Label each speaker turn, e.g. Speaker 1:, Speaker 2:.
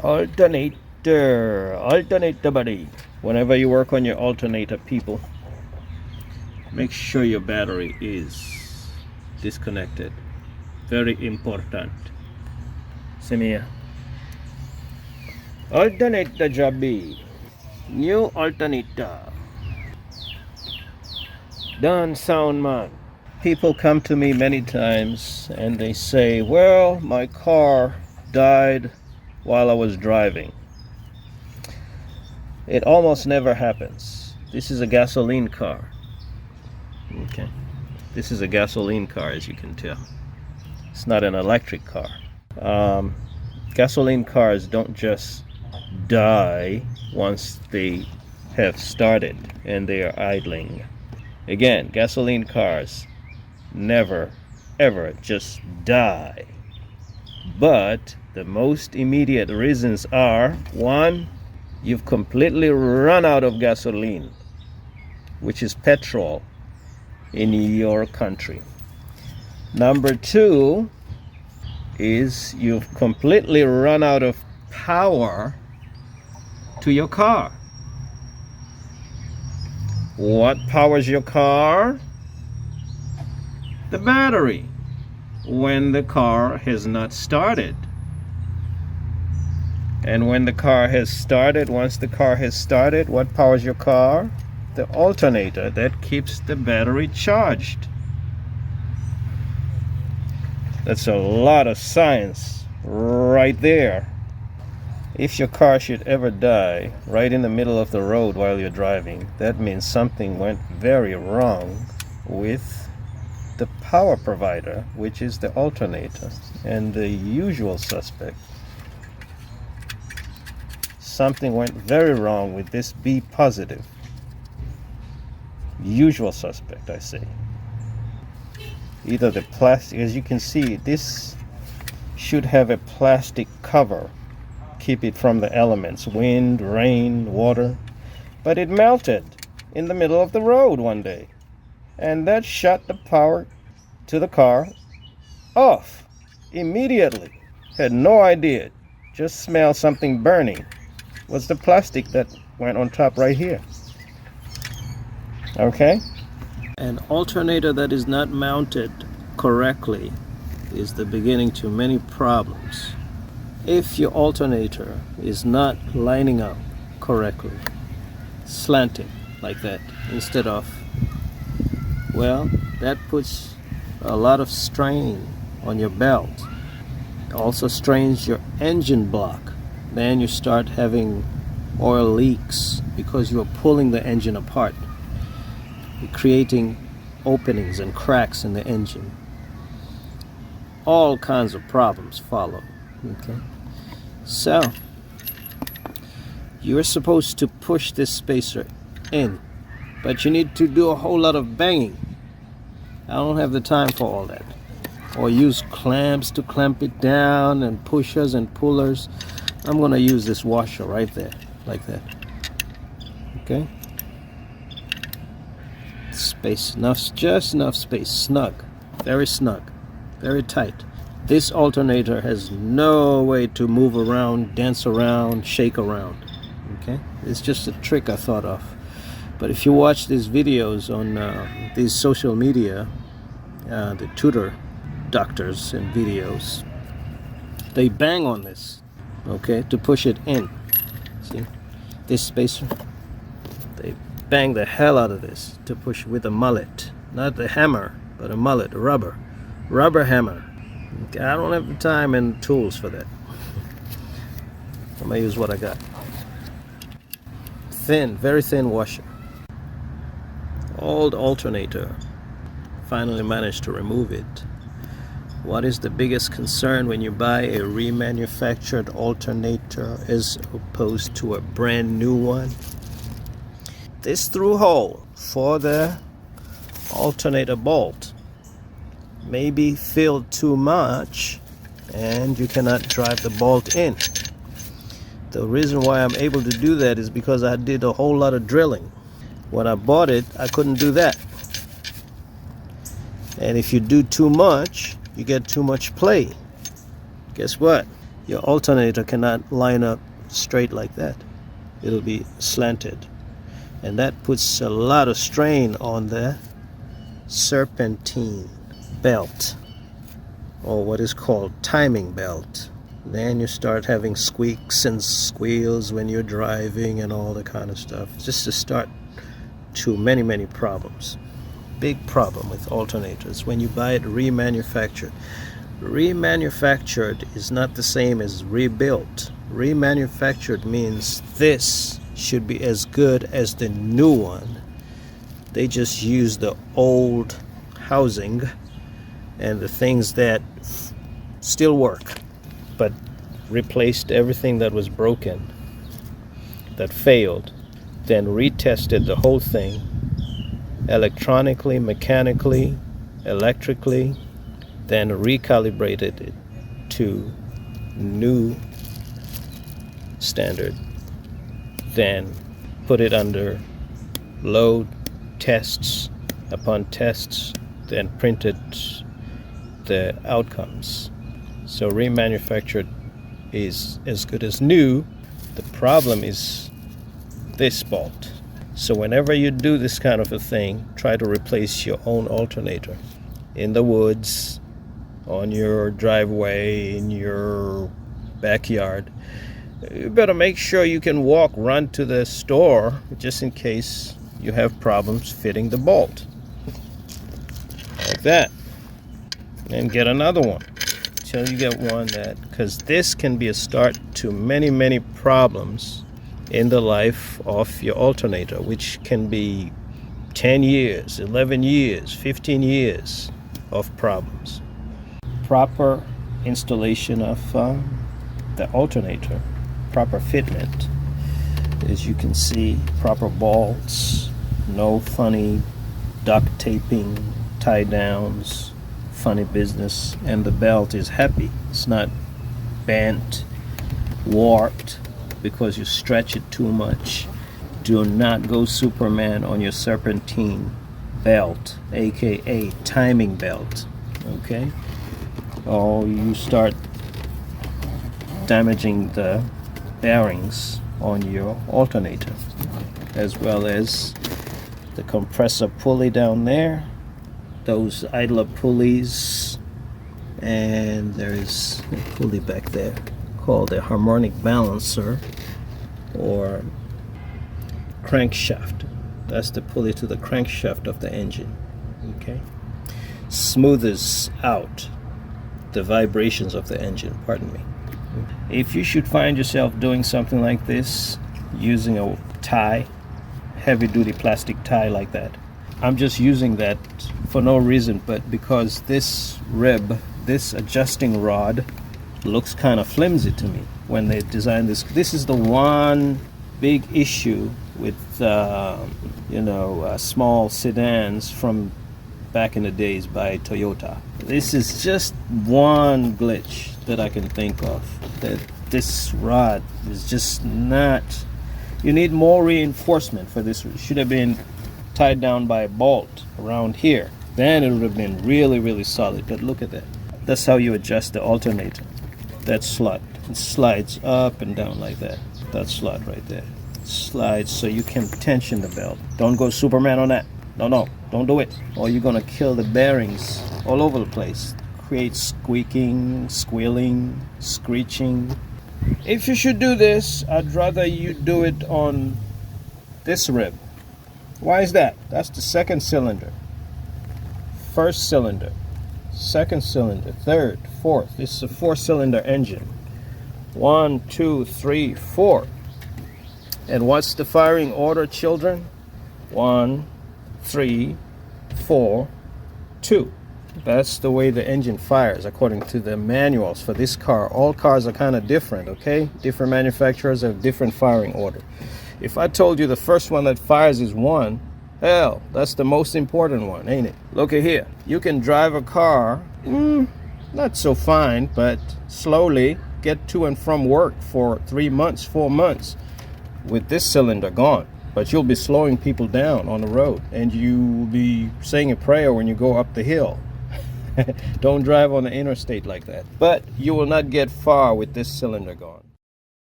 Speaker 1: Alternator buddy. Whenever you work on your alternator, people, make sure your battery is disconnected. Very important. Semia. Alternator Jabi. New alternator. Done sound man. People come to me many times and they say, well, my car died while I was driving. It almost never happens. This is a gasoline car. Okay. This is a gasoline car, as you can tell. It's not an electric car. Gasoline cars don't just die once they have started and they are idling. Again, gasoline cars never ever just die. But the most immediate reasons are: one, you've completely run out of gasoline, which is petrol, in your country. Number two is you've completely run out of power to your car. What powers your car? The battery, when the car has not started. And when the car has started, once the car has started, what powers your car? The alternator that keeps the battery charged. That's a lot of science right there. If your car should ever die right in the middle of the road while you're driving, that means something went very wrong with the power provider, which is the alternator. And the usual suspect, something went very wrong with this B positive. Usual suspect, I say. Either the plastic, as you can see, this should have a plastic cover, keep it from the elements, wind, rain, water, but it melted in the middle of the road one day, and that shut the power to the car off immediately. Had no idea, just smelled something burning. Was the plastic that went on top right here. Okay? An alternator that is not mounted correctly is the beginning to many problems. If your alternator is not lining up correctly, slanting like that instead of, well, that puts a lot of strain on your belt. It also strains your engine block. Then you start having oil leaks because you are pulling the engine apart, creating openings and cracks in the engine. All kinds of problems follow. Okay, so you're supposed to push this spacer in, but you need to do a whole lot of banging. I don't have the time for all that. Or use clamps to clamp it down and pushers and pullers. I'm going to use this washer right there, like that. Okay? Space, enough, just enough space, snug, very tight. This alternator has no way to move around, dance around, shake around. Okay? It's just a trick I thought of. But if you watch these videos on these social media, the tutor doctors and videos, they bang on this, okay, to push it in. See this spacer? They bang the hell out of this to push with a mallet, not the hammer, but a mallet, a rubber hammer. Okay, I don't have the time and tools for that. I'm gonna use what I got. Thin, very thin washer. Old alternator. Finally managed to remove it. What is the biggest concern when you buy a remanufactured alternator as opposed to a brand new one? This through hole for the alternator bolt may be filled too much and you cannot drive the bolt in. The reason why I'm able to do that is because I did a whole lot of drilling. When I bought it, I couldn't do that. And if you do too much, you get too much play. Guess what? Your alternator cannot line up straight like that. It'll be slanted. And that puts a lot of strain on the serpentine belt, or what is called timing belt. Then you start having squeaks and squeals when you're driving and all that kind of stuff. Just to start to many problems. Big problem with alternators when you buy it remanufactured. Remanufactured is not the same as rebuilt. Remanufactured means this should be as good as the new one. They just use the old housing and the things that still work, but replaced everything that was broken, that failed, then retested the whole thing electronically, mechanically, electrically, then recalibrated it to new standard, then put it under load tests upon tests, then printed the outcomes. So remanufactured is as good as new. The problem is this bolt. So whenever you do this kind of a thing, try to replace your own alternator in the woods, on your driveway, in your backyard. You better make sure you can run to the store just in case you have problems fitting the bolt. Like that. And get another one till you get one that, because this can be a start to many problems in the life of your alternator, which can be 10 years, 11 years, 15 years of problems. Proper installation of the alternator, proper fitment, as you can see, proper bolts, no funny duct taping, tie downs, funny business, and the belt is happy. It's not bent, warped because you stretch it too much. Do not go Superman on your serpentine belt, aka timing belt, okay? Or you start damaging the bearings on your alternator, as well as the compressor pulley down there, those idler pulleys, and there is a pulley back there called a harmonic balancer or crankshaft. That's the pulley to the crankshaft of the engine. Okay, smooths out the vibrations of the engine. Pardon me. If you should find yourself doing something like this, using a tie, heavy-duty plastic tie like that, I'm just using that for no reason, but because this rib, this adjusting rod, looks kind of flimsy to me when they designed this. This is the one big issue with small sedans from back in the days by Toyota. This is just one glitch that I can think of, that this rod is just not, you need more reinforcement for this. It should have been tied down by a bolt around here, then it would have been really solid. But look at that. That's how you adjust the alternator. That slot, it slides up and down like that. That slot right there slides so you can tension the belt. Don't go Superman on that. No, don't do it, or you're gonna kill the bearings all over the place. Create squeaking, squealing, screeching. If you should do this, I'd rather you do it on this rib. Why is that? That's the second cylinder, first cylinder, second cylinder, third, fourth. This is a 4-cylinder engine. 1, 2, 3, 4. And what's the firing order, children? 1, 3, 4, 2. That's the way the engine fires according to the manuals for this car. All cars are kind of different, okay? Different manufacturers have different firing order. If I told you the first one that fires is 1, hell, that's the most important one, ain't it? Look at here. You can drive a car, not so fine, but slowly get to and from work for 3 months, 4 months with this cylinder gone. But you'll be slowing people down on the road, and you'll be saying a prayer when you go up the hill. Don't drive on the interstate like that. But you will not get far with this cylinder gone.